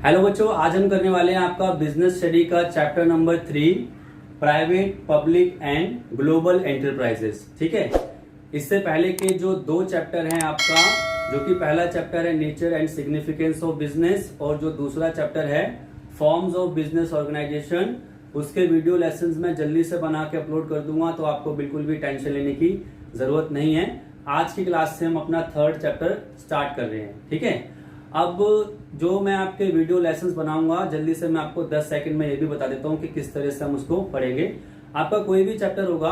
Hello बच्चों, आज हम करने वाले हैं आपका बिजनेस स्टडी का chapter number 3, private, public and global enterprises. ठीक है, इससे पहले के जो दो चैप्टर हैं आपका, जो कि पहला चैप्टर है nature and significance of business और जो दूसरा चैप्टर है फॉर्म्स ऑफ बिजनेस ऑर्गेनाइजेशन, उसके वीडियो लेसन्स मैं जल्दी से बना के अपलोड कर दूंगा, तो आपको बिल्कुल भी टेंशन लेने की जरूरत नहीं है। आज की क्लास से हम अपना थर्ड चैप्टर स्टार्ट कर रहे हैं। ठीक है, अब जो मैं आपके वीडियो लेसन्स बनाऊंगा जल्दी से मैं आपको 10 सेकंड में ये भी बता देता हूँ कि किस तरह से हम उसको पढ़ेंगे। आपका कोई भी चैप्टर होगा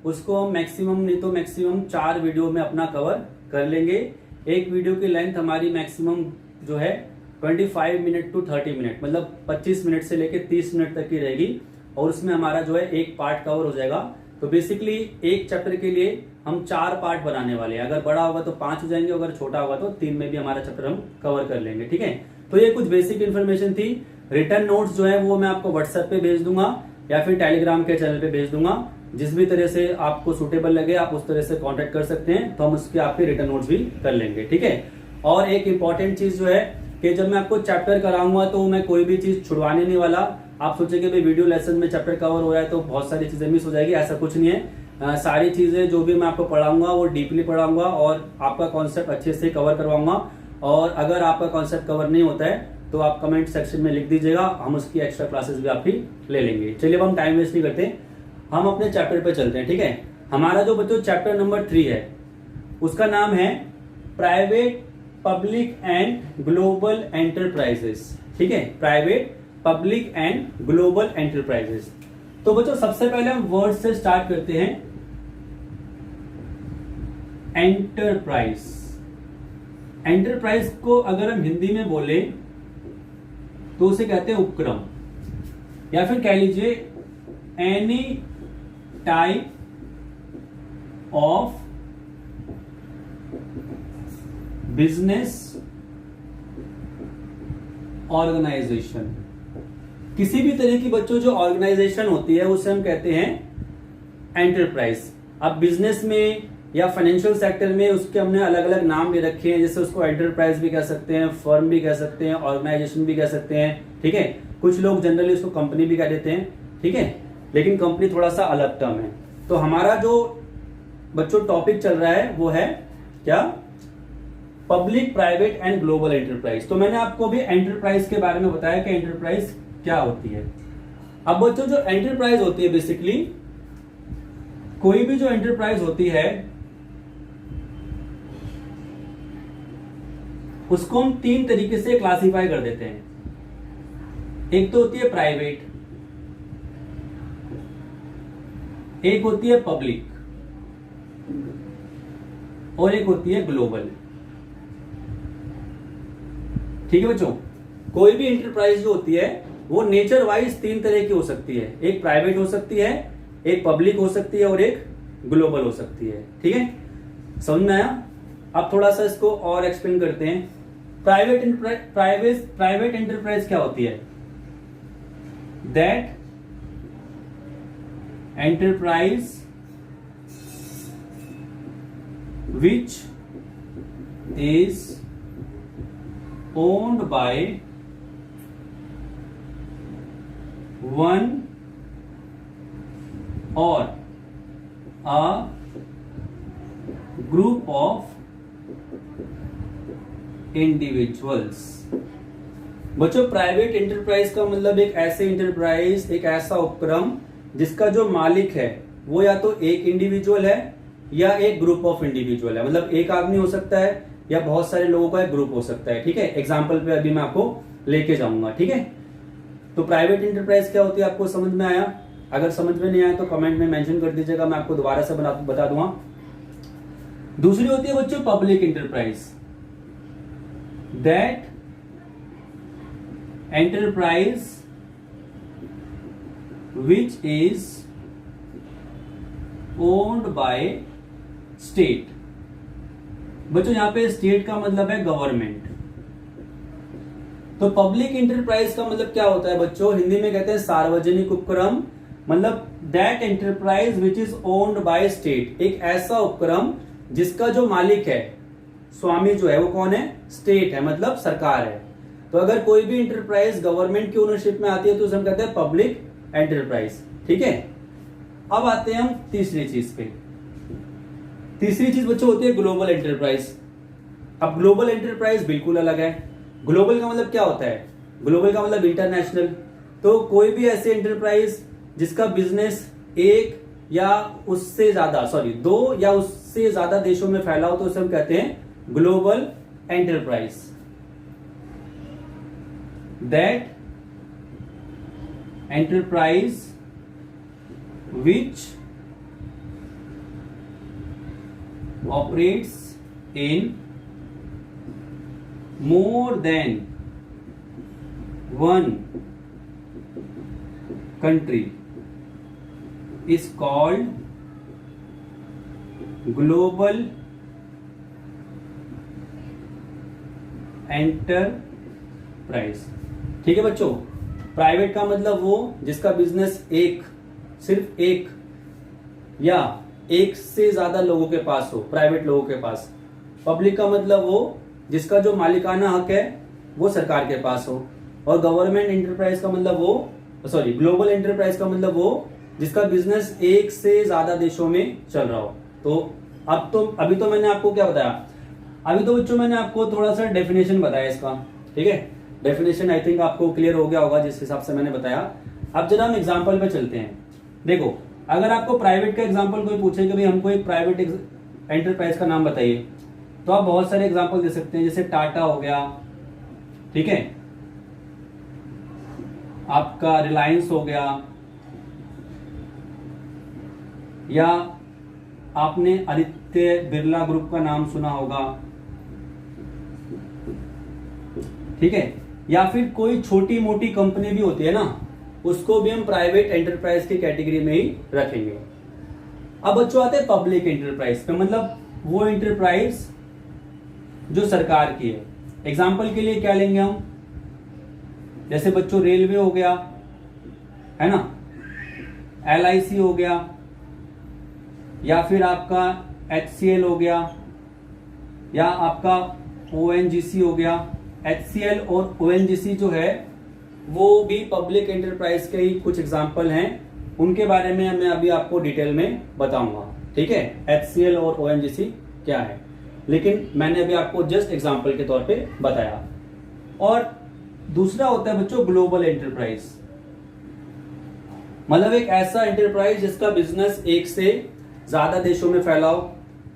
उसको हम मैक्सिमम नहीं तो मैक्सिमम 4 वीडियो में अपना कवर कर लेंगे। एक वीडियो की लेंथ हमारी मैक्सिमम जो है 25 मिनट टू 30 मिनट, मतलब 25 मिनट से लेकर 30 मिनट तक की रहेगी और उसमें हमारा जो है एक पार्ट कवर हो जाएगा। तो बेसिकली एक चैप्टर के लिए हम 4 पार्ट बनाने वाले हैं। अगर बड़ा होगा तो 5 हो जाएंगे, अगर छोटा होगा तो 3 में भी हमारा चैप्टर हम कवर कर लेंगे। ठीक है, तो ये कुछ बेसिक इन्फॉर्मेशन थी। रिटर्न नोट्स जो है वो मैं आपको व्हाट्सएप पे भेज दूंगा या फिर टेलीग्राम के चैनल पे भेज दूंगा। जिस भी तरह से आपको सुटेबल लगे आप उस तरह से कॉन्टेक्ट कर सकते हैं, तो हम उसके आपके रिटर्न नोट्स भी कर लेंगे। ठीक है, और एक इंपॉर्टेंट चीज जो है कि जब मैं आपको चैप्टर कराऊंगा तो मैं कोई भी चीज छुड़वाने नहीं वाला। आप सोचेंगे भाई वीडियो लेसन में चैप्टर कवर हो रहा है तो बहुत सारी चीजें मिस हो जाएगी, ऐसा कुछ नहीं है। सारी चीजें जो भी मैं आपको पढ़ाऊंगा वो डीपली पढ़ाऊंगा और आपका कॉन्सेप्ट अच्छे से कवर करवाऊंगा। और अगर आपका कॉन्सेप्ट कवर नहीं होता है तो आप कमेंट सेक्शन में लिख दीजिएगा, हम उसकी एक्स्ट्रा क्लासेस भी आपकी ले लेंगे। चलिए अब हम टाइम वेस्ट नहीं करते, हम अपने चैप्टर पे चलते हैं। ठीक है, हमारा जो बच्चों चैप्टर नंबर 3 है उसका नाम है private, public and global enterprises. ठीक है, private, public and global enterprises. तो बच्चों सबसे पहले हम वर्ड से स्टार्ट करते हैं। एंटरप्राइज। एंटरप्राइज को अगर हम हिंदी में बोले तो उसे कहते हैं उपक्रम, या फिर कह लीजिए any type of business organisation. किसी भी तरह की बच्चों जो ऑर्गेनाइजेशन होती है उसे हम कहते हैं एंटरप्राइज। अब बिजनेस में या फाइनेंशियल सेक्टर में उसके हमने अलग अलग नाम भी रखे हैं, जैसे उसको एंटरप्राइज भी कह सकते हैं, फर्म भी कह सकते हैं, ऑर्गेनाइजेशन भी कह सकते हैं। ठीक है, कुछ लोग जनरली उसको कंपनी भी कह देते हैं। ठीक है, लेकिन कंपनी थोड़ा सा अलग टर्म है। तो हमारा जो बच्चों टॉपिक चल रहा है वो है क्या? Public, private and global enterprise. तो मैंने आपको भी एंटरप्राइज के बारे में बताया कि एंटरप्राइज क्या होती है। अब बच्चों जो एंटरप्राइज होती है, बेसिकली कोई भी जो एंटरप्राइज होती है उसको हम 3 तरीके से क्लासिफाई कर देते हैं। एक तो होती है प्राइवेट, एक होती है पब्लिक और एक होती है ग्लोबल। ठीक है बच्चों, कोई भी एंटरप्राइज जो होती है वो नेचर वाइज 3 तरह की हो सकती है। एक प्राइवेट हो सकती है, एक पब्लिक हो सकती है और एक ग्लोबल हो सकती है। ठीक है, समझ में आया? अब थोड़ा सा इसको और एक्सप्लेन करते हैं। प्राइवेट एंटरप्राइज क्या होती है? That enterprise which is owned by one or a group of individuals। बच्चों प्राइवेट एंटरप्राइज का मतलब एक ऐसे एंटरप्राइज, एक ऐसा उपक्रम जिसका जो मालिक है वो या तो एक इंडिविजुअल है या एक ग्रुप ऑफ इंडिविजुअल है। मतलब एक आदमी हो सकता है या बहुत सारे लोगों का एक ग्रुप हो सकता है। ठीक है, एग्जाम्पल पे अभी मैं आपको लेके जाऊंगा। ठीक है, तो प्राइवेट एंटरप्राइज क्या होती है आपको समझ में आया? अगर समझ में नहीं आया तो कमेंट में मेंशन कर दीजिएगा, मैं आपको दोबारा से बता दूंगा। दूसरी होती है बच्चों public enterprise. That enterprise which is owned by state. बच्चों यहां पे स्टेट का मतलब है गवर्नमेंट। तो पब्लिक एंटरप्राइज का मतलब क्या होता है बच्चों? हिंदी में कहते हैं सार्वजनिक उपक्रम। मतलब that enterprise which is owned by state, एक ऐसा उपक्रम जिसका जो मालिक है, स्वामी जो है वो कौन है? स्टेट है, मतलब सरकार है। तो अगर कोई भी इंटरप्राइज गवर्नमेंट की ओनरशिप में आती है तो उसे हम कहते हैं पब्लिक एंटरप्राइज। ठीक है, अब आते हैं हम तीसरी चीज पे। तीसरी चीज बच्चों होती है ग्लोबल एंटरप्राइज। अब ग्लोबल एंटरप्राइज बिल्कुल अलग है। ग्लोबल का मतलब क्या होता है? ग्लोबल का मतलब इंटरनेशनल। तो कोई भी ऐसे एंटरप्राइज जिसका बिजनेस एक या उससे ज्यादा दो या उससे ज्यादा देशों में फैला हो तो उसे हम कहते हैं global enterprise. That enterprise which operates in more than one country is called global enterprise। ठीक है बच्चों, प्राइवेट का मतलब वो जिसका बिजनेस सिर्फ एक या एक से ज्यादा लोगों के पास हो, प्राइवेट लोगों के पास। पब्लिक का मतलब वो जिसका जो मालिकाना हक है वो सरकार के पास हो। और गवर्नमेंट एंटरप्राइज का मतलब ग्लोबल एंटरप्राइज का मतलब वो जिसका बिजनेस एक से ज्यादा देशों में चल रहा हो। तो अभी तो मैंने आपको क्या बताया? अभी तो बच्चों मैंने आपको थोड़ा सा डेफिनेशन बताया इसका। ठीक है, डेफिनेशन आई थिंक आपको क्लियर हो गया होगा जिस हिसाब से मैंने बताया। अब जरा हम एग्जाम्पल पे चलते हैं। देखो, अगर आपको प्राइवेट का एग्जांपल कोई पूछे कि भाई हमको एक प्राइवेट एंटरप्राइज का नाम बताइए, तो आप बहुत सारे एग्जांपल दे सकते हैं। जैसे टाटा हो गया, ठीक है, आपका रिलायंस हो गया, या आपने आदित्य बिरला ग्रुप का नाम सुना होगा। ठीक है, या फिर कोई छोटी मोटी कंपनी भी होती है ना, उसको भी हम प्राइवेट एंटरप्राइज की कैटेगरी में ही रखेंगे। अब बच्चों आते हैं पब्लिक एंटरप्राइज पे, मतलब वो एंटरप्राइज जो सरकार की है। एग्जाम्पल के लिए क्या लेंगे हम? जैसे बच्चों रेलवे हो गया, है ना, LIC हो गया, या फिर आपका HCL हो गया, या आपका ONGC हो गया। HCL और ONGC जो है वो भी पब्लिक एंटरप्राइज के ही कुछ एग्जाम्पल हैं, उनके बारे में मैं अभी आपको डिटेल में बताऊंगा। ठीक है, HCL और ONGC क्या है, लेकिन मैंने अभी आपको जस्ट एग्जाम्पल के तौर पे बताया। और दूसरा होता है बच्चों ग्लोबल एंटरप्राइज, मतलब एक ऐसा एंटरप्राइज जिसका बिजनेस एक से ज्यादा देशों में फैला हो।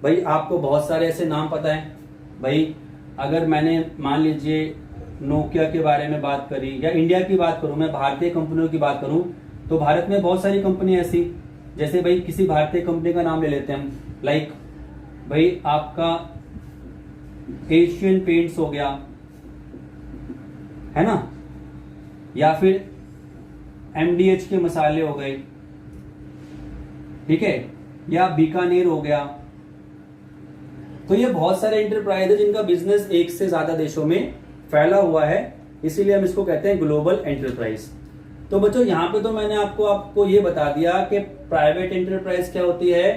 भाई आपको बहुत सारे ऐसे नाम पता है। भाई अगर मैंने मान लीजिए नोकिया के बारे में बात करी, या इंडिया की बात करूं, मैं भारतीय कंपनियों की बात करूं, तो भारत में बहुत सारी कंपनी ऐसी, जैसे भाई किसी भारतीय कंपनी का नाम ले लेते हैं हम, लाइक भाई आपका एशियन पेंट्स हो गया, है ना, या फिर MDH के मसाले हो गए, ठीक है, या बीकानेर हो गया। तो ये बहुत सारे एंटरप्राइज है जिनका बिजनेस एक से ज्यादा देशों में फैला हुआ है, इसीलिए हम इसको कहते हैं ग्लोबल एंटरप्राइज। तो बच्चों यहाँ पे तो मैंने आपको ये बता दिया कि प्राइवेट एंटरप्राइज क्या होती है,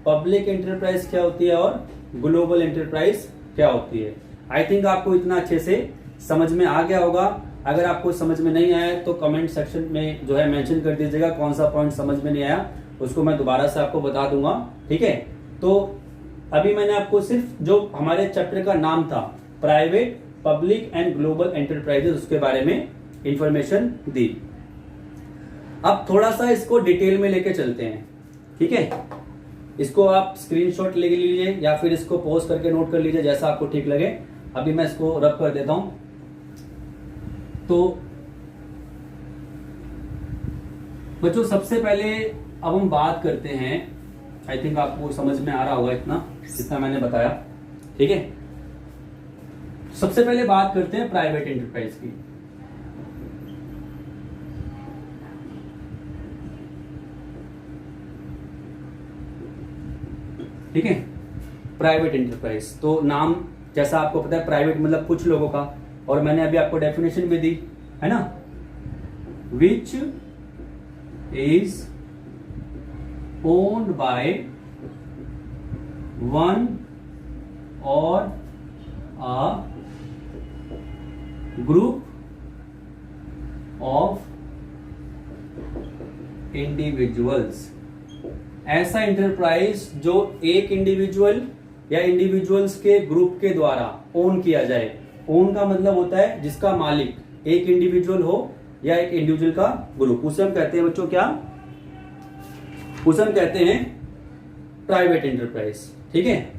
पब्लिक एंटरप्राइज क्या होती है, और ग्लोबल एंटरप्राइज क्या होती है। आई थिंक आपको इतना अच्छे से समझ में आ गया होगा। अगर आपको समझ में नहीं आया तो कमेंट सेक्शन में जो है मेंशन कर दीजिएगा कौन सा पॉइंट समझ में नहीं आया, उसको मैं दोबारा से आपको बता दूंगा। ठीक है, तो अभी मैंने आपको सिर्फ जो हमारे चैप्टर का नाम था private, public and global enterprises, उसके बारे में इंफॉर्मेशन दी। अब थोड़ा सा इसको डिटेल में लेके चलते हैं। ठीक है, इसको आप स्क्रीनशॉट ले लीजिए या फिर इसको पॉज करके नोट कर लीजिए, जैसा आपको ठीक लगे। अभी मैं इसको रब कर देता हूं। तो बच्चों सबसे पहले अब हम बात करते हैं, आई थिंक आपको समझ में आ रहा होगा इतना जितना मैंने बताया। ठीक है, सबसे पहले बात करते हैं प्राइवेट एंटरप्राइज की। ठीक है, प्राइवेट एंटरप्राइज तो नाम जैसा आपको पता है, प्राइवेट मतलब कुछ लोगों का, और मैंने अभी आपको डेफिनेशन भी दी है ना, which is owned by one और अ ग्रुप ऑफ इंडिविजुअल्स, ऐसा इंटरप्राइज जो एक इंडिविजुअल या इंडिविजुअल्स के ग्रुप के द्वारा ओन किया जाए। ओन का मतलब होता है जिसका मालिक एक इंडिविजुअल हो या एक इंडिविजुअल का ग्रुप, उसे हम कहते हैं बच्चों क्या, उसे हम कहते हैं प्राइवेट इंटरप्राइज। ठीक है।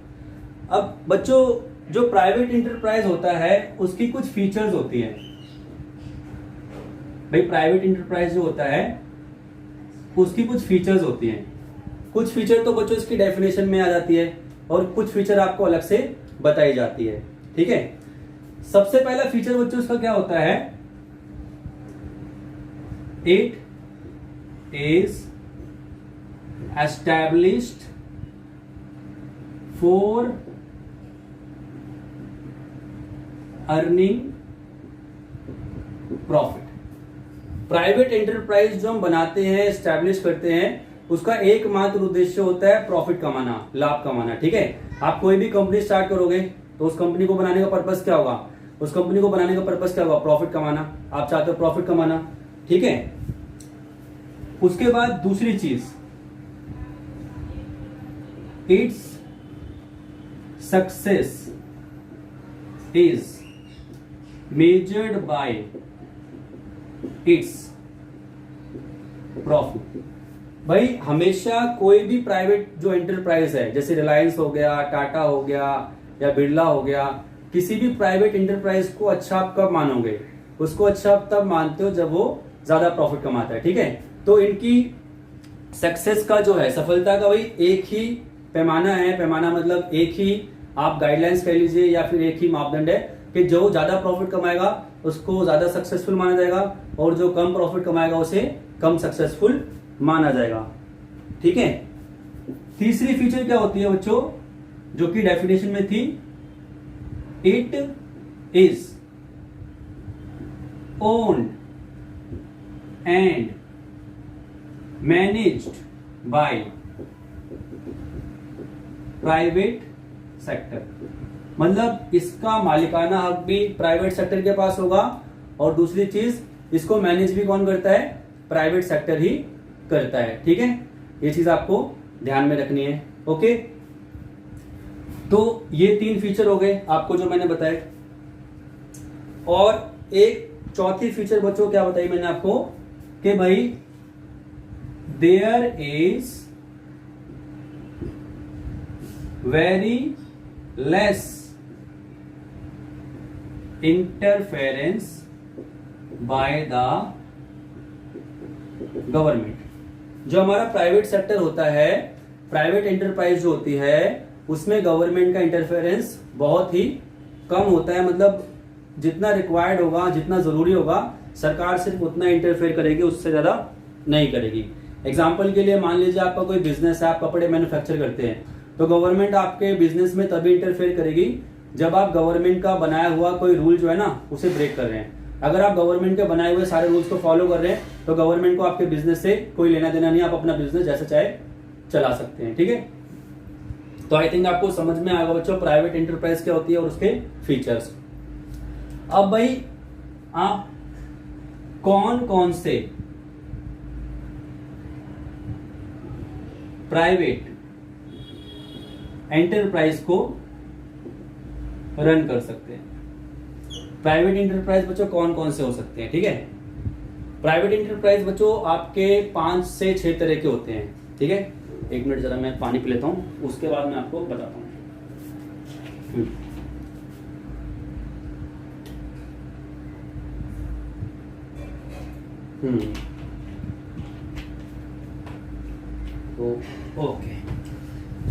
अब बच्चों जो प्राइवेट इंटरप्राइज होता है उसकी कुछ फीचर्स होती हैं। भाई प्राइवेट इंटरप्राइज जो होता है उसकी कुछ फीचर्स होती हैं। कुछ फीचर तो बच्चों इसकी डेफिनेशन में आ जाती है और कुछ फीचर आपको अलग से बताई जाती है। ठीक है। सबसे पहला फीचर बच्चों इसका क्या होता है, it is established for earning profit. Private enterprise जो हम बनाते हैं, एस्टैब्लिश करते हैं, उसका एकमात्र उद्देश्य होता है प्रॉफिट कमाना, लाभ कमाना। ठीक है। आप कोई भी कंपनी स्टार्ट करोगे तो उस कंपनी को बनाने का पर्पस क्या होगा, उस कंपनी को बनाने का पर्पस क्या होगा, प्रॉफिट कमाना। आप चाहते हो प्रॉफिट कमाना। ठीक है। उसके बाद दूसरी चीज, its success is measured by its profit. भाई हमेशा कोई भी प्राइवेट जो एंटरप्राइज है, जैसे रिलायंस हो गया, टाटा हो गया या बिरला हो गया, किसी भी प्राइवेट एंटरप्राइज को अच्छा आप कब मानोगे, उसको अच्छा आप तब मानते हो जब वो ज्यादा प्रॉफिट कमाता है। ठीक है। तो इनकी सक्सेस का जो है, सफलता का भाई एक ही पैमाना है। पैमाना मतलब एक ही आप गाइडलाइंस कह लीजिए या फिर एक ही मापदंड है कि जो ज्यादा प्रॉफिट कमाएगा उसको ज्यादा सक्सेसफुल माना जाएगा और जो कम प्रॉफिट कमाएगा उसे कम सक्सेसफुल माना जाएगा। ठीक है। तीसरी फीचर क्या होती है बच्चों, जो कि डेफिनेशन में थी, it is owned and managed by private sector. मतलब इसका मालिकाना हक भी प्राइवेट सेक्टर के पास होगा और दूसरी चीज इसको मैनेज भी कौन करता है, प्राइवेट सेक्टर ही करता है। ठीक है। ये चीज आपको ध्यान में रखनी है। ओके। तो ये तीन फीचर हो गए आपको जो मैंने बताए। और एक चौथी फीचर बच्चों क्या बताई मैंने आपको कि भाई there is very less interference by the government. जो हमारा प्राइवेट सेक्टर होता है, प्राइवेट एंटरप्राइज जो होती है, उसमें गवर्नमेंट का इंटरफेरेंस बहुत ही कम होता है। मतलब जितना रिक्वायर्ड होगा, जितना जरूरी होगा, सरकार सिर्फ उतना इंटरफेयर करेगी, उससे ज्यादा नहीं करेगी। एग्जाम्पल के लिए मान लीजिए आपका कोई बिजनेस है, आप कपड़े मैन्युफैक्चर करते हैं, तो गवर्नमेंट आपके बिजनेस में तभी इंटरफेयर करेगी जब आप गवर्नमेंट का बनाया हुआ कोई रूल जो है ना उसे ब्रेक कर रहे हैं। अगर आप गवर्नमेंट के बनाए हुए सारे रूल्स को फॉलो कर रहे हैं तो गवर्नमेंट को आपके बिजनेस से कोई लेना देना नहीं, आप अपना बिजनेस जैसे चाहे चला सकते हैं। ठीक है। तो आई थिंक आपको समझ में आएगा बच्चों प्राइवेट एंटरप्राइज क्या होती है और उसके फीचर्स। अब भाई आप कौन कौन से प्राइवेट एंटरप्राइज को रन कर सकते हैं। प्राइवेट एंटरप्राइज बच्चों कौन कौन से हो सकते हैं। ठीक है। प्राइवेट एंटरप्राइज बच्चों आपके 5 से 6 तरह के होते हैं। ठीक है। एक मिनट जरा मैं पानी पी लेता हूं, उसके बाद मैं आपको बताता हूं। तो ओके,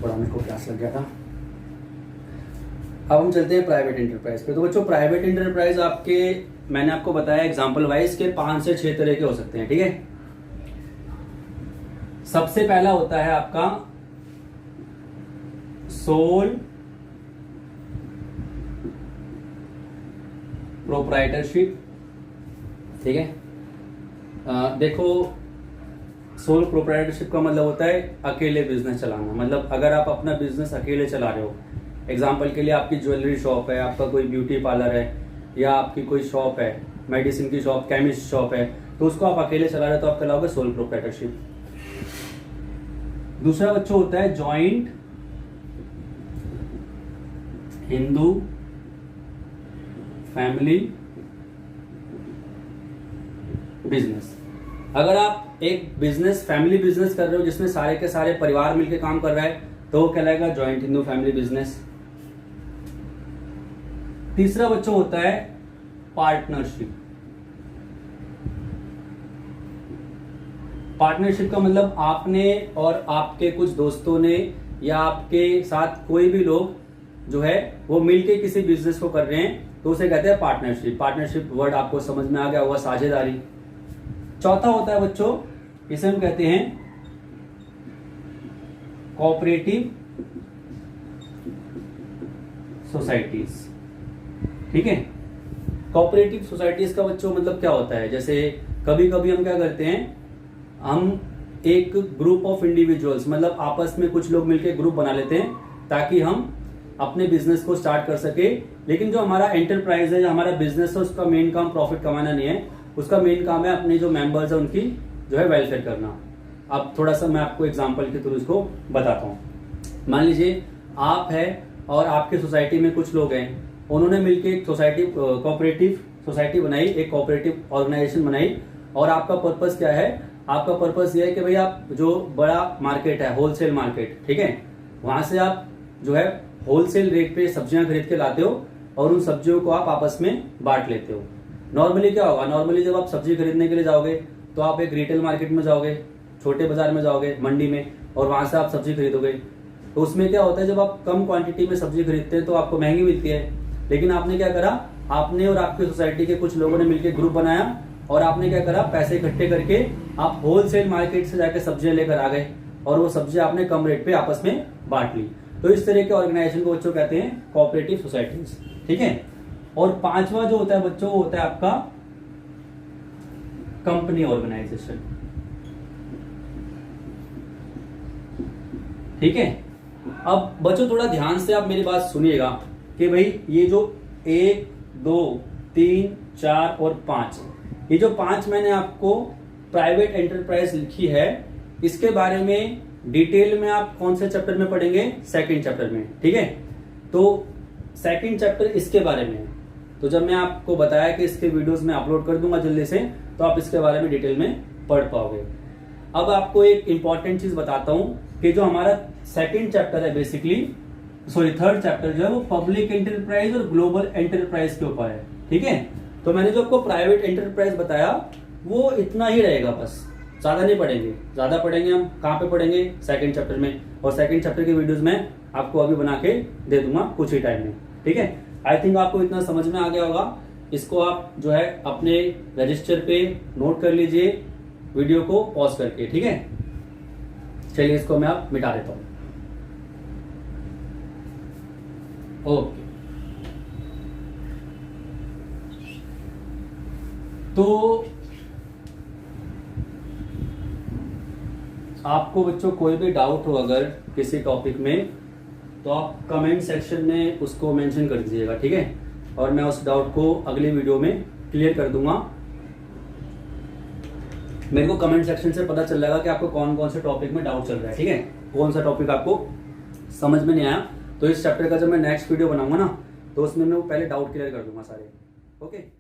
थोड़ा मेरे को प्यास लग गया था। अब हम चलते हैं प्राइवेट एंटरप्राइज पे। तो बच्चों प्राइवेट एंटरप्राइज आपके, मैंने आपको बताया एग्जांपल वाइज के 5 से 6 तरह के हो सकते हैं। ठीक है। सबसे पहला होता है आपका सोल प्रोप्राइटरशिप। ठीक है। देखो सोल प्रोप्राइटरशिप का मतलब होता है अकेले बिजनेस चलाना। मतलब अगर आप अपना बिजनेस अकेले चला रहे हो, एग्जाम्पल के लिए आपकी ज्वेलरी शॉप है, आपका कोई ब्यूटी पार्लर है, या आपकी कोई शॉप है, मेडिसिन की शॉप, केमिस्ट शॉप है, तो उसको आप अकेले चला रहे हो तो आप कहलाओगे सोल प्रोप्राइटरशिप। दूसरा बच्चों होता है जॉइंट हिंदू फैमिली बिजनेस। अगर आप एक बिजनेस, फैमिली बिजनेस कर रहे हो जिसमें सारे के सारे परिवार मिलकर काम कर रहा है तो वो कहलाएगा जॉइंट हिंदू फैमिली बिजनेस। तीसरा बच्चों होता है पार्टनरशिप। पार्टनरशिप का मतलब आपने और आपके कुछ दोस्तों ने या आपके साथ कोई भी लोग जो है वो मिलके किसी बिजनेस को कर रहे हैं तो उसे कहते हैं पार्टनरशिप। पार्टनरशिप वर्ड आपको समझ में आ गया होगा, साझेदारी। चौथा होता है बच्चों, इसे हम कहते हैं कोऑपरेटिव सोसाइटीज। ठीक है, कोऑपरेटिव सोसाइटीज का बच्चों मतलब क्या होता है, जैसे कभी कभी हम क्या करते हैं, हम एक ग्रुप ऑफ इंडिविजुअल्स मतलब आपस में कुछ लोग मिलकर ग्रुप बना लेते हैं ताकि हम अपने बिजनेस को स्टार्ट कर सके। लेकिन जो हमारा एंटरप्राइज है, जो हमारा बिजनेस है, उसका मेन काम प्रॉफिट कमाना नहीं है, उसका मेन काम है अपने जो मेंबर्स है उनकी जो है वेलफेयर करना। अब थोड़ा सा मैं आपको एग्जांपल के थ्रू इसको बताता हूँ। मान लीजिए आप है और आपके सोसाइटी में कुछ लोग हैं, उन्होंने मिलकर एक सोसाइटी, कोऑपरेटिव सोसाइटी बनाई, एक कोऑपरेटिव ऑर्गेनाइजेशन बनाई। और आपका पर्पस क्या है, आपका पर्पस ये है कि भाई आप जो बड़ा मार्केट है, होलसेल मार्केट, ठीक है, वहां से आप जो है होलसेल रेट पे सब्जियां खरीद के लाते हो और उन सब्जियों को आप आपस में बांट लेते हो। नॉर्मली क्या होगा, नॉर्मली जब आप सब्जी खरीदने के लिए जाओगे तो आप एक रिटेल मार्केट में जाओगे, छोटे बाजार में जाओगे, मंडी में, और वहां से आप सब्जी खरीदोगे। तो उसमें क्या होता है, जब आप कम क्वांटिटी में सब्जी खरीदते हैं तो आपको महंगी मिलती है। लेकिन आपने क्या करा, आपने और आपकी सोसाइटी के कुछ लोगों ने मिलकर ग्रुप बनाया और आपने क्या करा, पैसे इकट्ठे करके आप होलसेल मार्केट से जाकर सब्जियां लेकर आ गए और वो सब्जियां आपने कम रेट पे आपस में बांट ली। तो इस तरह के ऑर्गेनाइजेशन को बच्चों कहते हैं कोऑपरेटिव सोसाइटीज। ठीक है, और पांचवा जो होता है बच्चों वो होता है आपका कंपनी ऑर्गेनाइजेशन। ठीक है, अब बच्चों थोड़ा ध्यान से आप मेरी बात सुनिएगा कि भाई ये जो 1, 2, 3, 4 और 5, ये जो 5 मैंने आपको प्राइवेट एंटरप्राइज लिखी है, इसके बारे में डिटेल में आप कौन से चैप्टर में पढ़ेंगे, सेकंड चैप्टर में। ठीक है, तो सेकंड चैप्टर इसके बारे में है। तो जब मैं आपको बताया कि इसके वीडियोस में अपलोड कर दूंगा जल्दी से, तो आप इसके बारे में डिटेल में पढ़ पाओगे। अब आपको एक इंपॉर्टेंट चीज बताता हूं कि जो हमारा सेकंड चैप्टर है बेसिकली, सॉरी थर्ड चैप्टर जो है वो पब्लिक एंटरप्राइज और ग्लोबल एंटरप्राइज के ऊपर है। ठीक है, तो मैंने जो आपको प्राइवेट एंटरप्राइज बताया वो इतना ही रहेगा, बस ज्यादा नहीं पढ़ेंगे। ज्यादा पढ़ेंगे हम कहाँ पे पढ़ेंगे, सेकंड चैप्टर में, और सेकंड चैप्टर की वीडियोस में आपको अभी बना के दे दूंगा कुछ ही टाइम में। ठीक है, आई थिंक आपको इतना समझ में आ गया होगा। इसको आप जो है अपने रजिस्टर पे नोट कर लीजिए वीडियो को पॉज करके। ठीक है, चलिए इसको मैं आप मिटा देता हूं। ओके, तो आपको बच्चों कोई भी डाउट हो अगर किसी टॉपिक में, तो आप कमेंट सेक्शन में उसको मेंशन कर दीजिएगा। ठीक है, और मैं उस डाउट को अगली वीडियो में क्लियर कर दूंगा। मेरे को कमेंट सेक्शन से पता चल जाएगा कि आपको कौन कौन से टॉपिक में डाउट चल रहा है। ठीक है, कौन सा टॉपिक आपको समझ में नहीं आया, तो इस चैप्टर का जब मैं नेक्स्ट वीडियो बनाऊंगा ना, तो उसमें मैं वो पहले डाउट क्लियर कर दूंगा सारे। ओके।